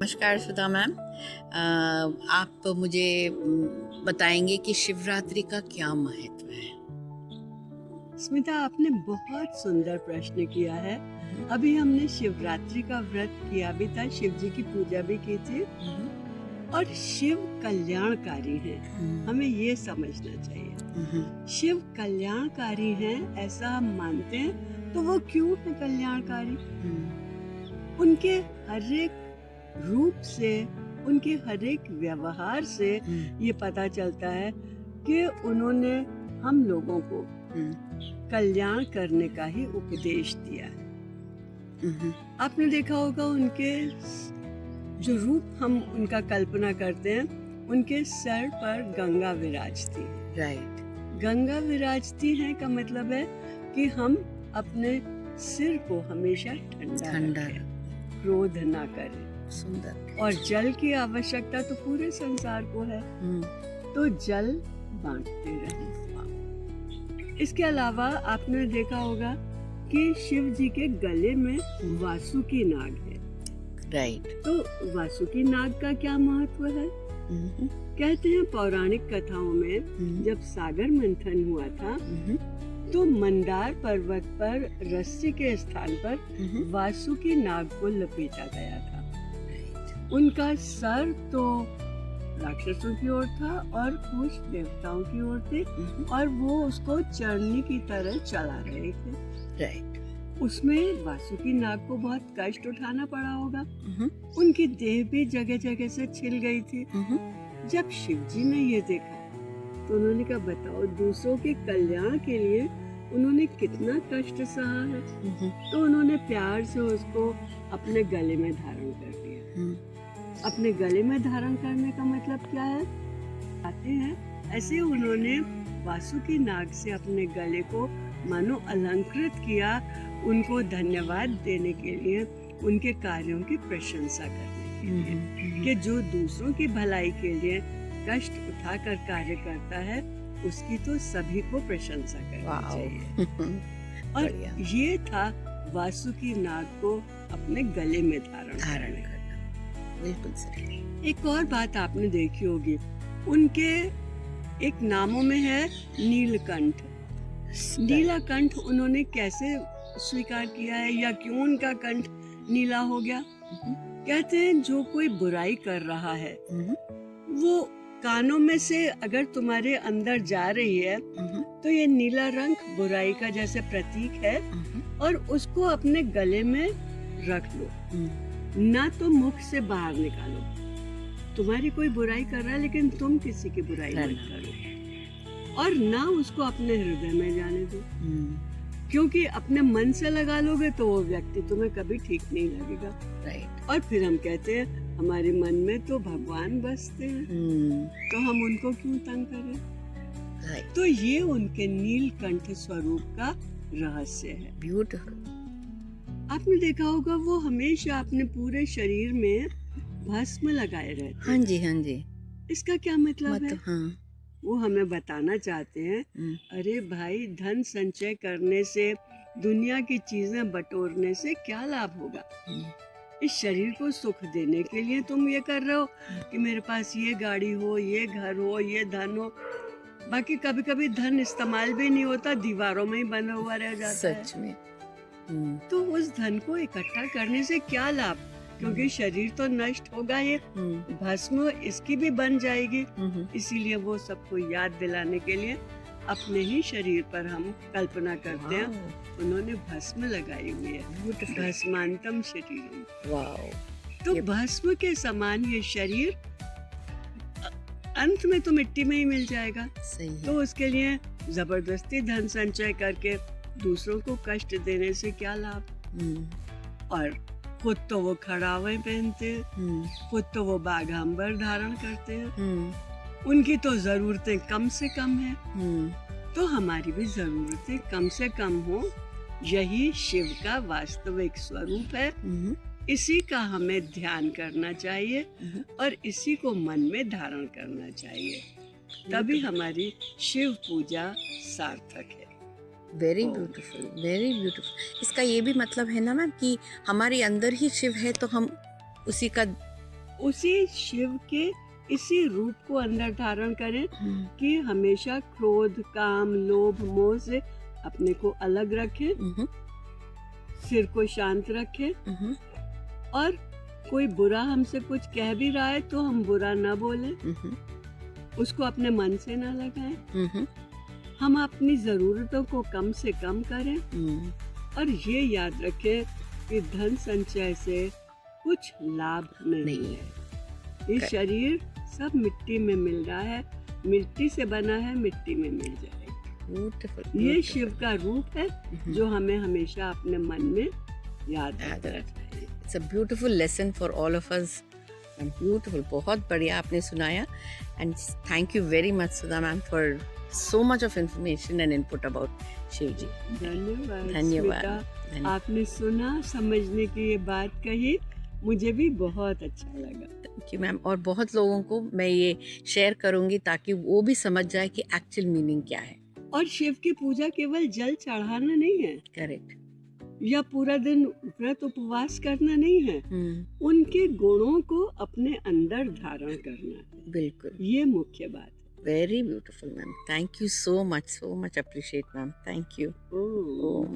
नमस्कार सुधा मैम। आप मुझे बताएंगे कि शिवरात्रि का क्या महत्व है? स्मिता, आपने बहुत सुंदर प्रश्न किया है। अभी हमने शिवरात्रि का व्रत किया भी था, शिव जी की पूजा भी की थी और शिव कल्याणकारी हैं। हमें ये समझना चाहिए, शिव कल्याणकारी हैं ऐसा हम मानते हैं। तो वो क्यों है कल्याणकारी? उनके हर एक रूप से, उनके हर एक व्यवहार से ये पता चलता है कि उन्होंने हम लोगों को कल्याण करने का ही उपदेश दिया है। आपने देखा होगा उनके जो रूप हम उनका कल्पना करते हैं, उनके सर पर गंगा विराजती है। राइट। गंगा विराजती है का मतलब है कि हम अपने सिर को हमेशा ठंडा रखें, क्रोध ना करें। सुंदर। और जल की आवश्यकता तो पूरे संसार को है, तो जल बांटते रहें। इसके अलावा आपने देखा होगा कि शिव जी के गले में वासुकी नाग है। राइट। तो वासुकी नाग का क्या महत्व है? कहते हैं पौराणिक कथाओं में जब सागर मंथन हुआ था तो मंदार पर्वत पर रस्सी के स्थान पर वासुकी नाग को लपेटा गया था। उनका सर तो राक्षसों की ओर था और कुछ देवताओं की ओर थे और वो उसको चरनी की तरह चला रहे थे। राइट। उसमें वासुकी नाग को बहुत कष्ट उठाना पड़ा होगा। उनकी देह भी जगह जगह से छिल गई थी। जब शिव जी ने ये देखा तो उन्होंने कहा, बताओ, दूसरों के कल्याण के लिए उन्होंने कितना कष्ट सहा है। तो उन्होंने प्यार से उसको अपने गले में धारण कर लिया। अपने गले में धारण करने का मतलब क्या है? आते हैं ऐसे उन्होंने वासुकी नाग से अपने गले को मानो अलंकृत किया, उनको धन्यवाद देने के लिए, उनके कार्यों की प्रशंसा करने के लिए कि जो दूसरों की भलाई के लिए कष्ट उठाकर कार्य करता है उसकी तो सभी को प्रशंसा करनी चाहिए। और ये था वासुकी नाग को अपने गले में धारण करना। बिल्कुल सही। एक और बात आपने देखी होगी, उनके एक नामों में है नीलकंठ। नीलकंठ उन्होंने कैसे स्वीकार किया है या क्यों उनका कंठ नीला हो गया? कहते हैं जो कोई बुराई कर रहा है वो कानों में से अगर तुम्हारे अंदर जा रही है तो ये नीला रंग बुराई का जैसे प्रतीक है और उसको अपने गले में रख लो, ना तो मुख से बाहर निकालो। तुम्हारी कोई बुराई कर रहा है लेकिन तुम किसी की बुराई मत करो और ना उसको अपने हृदय में जाने दो, क्योंकि अपने मन से लगा लोगे तो वो व्यक्ति तुम्हें कभी ठीक नहीं लगेगा। राइट। और फिर हम कहते हैं हमारे मन में तो भगवान बसते हैं, तो हम उनको क्यों तंग करें? राइट। तो ये उनके नीलकंठ स्वरूप का रहस्य है। ब्यूटीफुल। आपने देखा होगा वो हमेशा अपने पूरे शरीर में भस्म लगाए रहते। हाँ जी, हाँ जी। इसका क्या मतलब है? हाँ। वो हमें बताना चाहते हैं, अरे भाई, धन संचय करने से, दुनिया की चीजें बटोरने से क्या लाभ होगा? इस शरीर को सुख देने के लिए तुम ये कर रहे हो कि मेरे पास ये गाड़ी हो, ये घर हो, ये धन हो। बाकी कभी कभी धन इस्तेमाल भी नहीं होता, दीवारों में ही बंधा हुआ रह जाता है। सच में। तो उस धन को इकट्ठा करने से क्या लाभ? क्योंकि शरीर तो नष्ट होगा, ये भस्म इसकी भी बन जाएगी। इसीलिए वो सबको याद दिलाने के लिए अपने ही शरीर पर हम कल्पना करते हैं उन्होंने भस्म लगाई हुई है, भस्मांतम शरीरम। वाओ। तो भस्म के समान ये शरीर अंत में तो मिट्टी में ही मिल जाएगा। सही है। तो उसके लिए जबरदस्ती धन संचय करके दूसरों को कष्ट देने से क्या लाभ? और खुद तो वो खड़ावे पहनते हैं, खुद तो वो बाघांबर धारण करते हैं, उनकी तो जरूरतें कम से कम है, तो हमारी भी जरूरतें कम से कम हो। यही शिव का वास्तविक स्वरूप है। इसी का हमें ध्यान करना चाहिए और इसी को मन में धारण करना चाहिए, तभी हमारी शिव पूजा सार्थक है। Very beautiful, very beautiful. इसका ये भी मतलब है ना मैम कि हमारे अंदर ही शिव है तो हम उसी का उसी शिव के इसी रूप को अंदर धारण करें कि हमेशा क्रोध, काम, लोभ, मोह से अपने को अलग रखें, सिर को शांत रखें, और कोई बुरा हमसे कुछ कह भी रहा है तो हम बुरा ना बोलें, उसको अपने मन से ना लगाएं, हम अपनी जरूरतों को कम से कम करें, और ये याद रखें कि धन संचय से कुछ लाभ नहीं है। ये शरीर सब मिट्टी में मिल रहा है, मिट्टी से बना है, मिट्टी में मिल जाएगा। ये शिव का रूप है जो हमें हमेशा अपने मन में याद रखना चाहिए। It's a beautiful lesson for all of us. Beautiful, बहुत बढ़िया आपने सुनाया, and thank you very much Sudha ma'am for so much of information and input about Shiv ji. धन्यवाद। धन्यवाद। आपने सुना, समझने की ये बात कही, मुझे भी बहुत अच्छा लगा। Thank you ma'am. और बहुत लोगों को मैं ये शेयर करूंगी ताकि वो भी समझ जाए कि एक्चुअल मीनिंग क्या है। और शिव की पूजा केवल जल चढ़ाना नहीं है, करेक्ट, या पूरा दिन व्रत उपवास करना नहीं है, उनके गुणों को अपने अंदर धारण करना है। बिल्कुल, ये मुख्य बात है। Very beautiful, ma'am. Thank you so much. Appreciate, ma'am. Thank you. Oh. Om.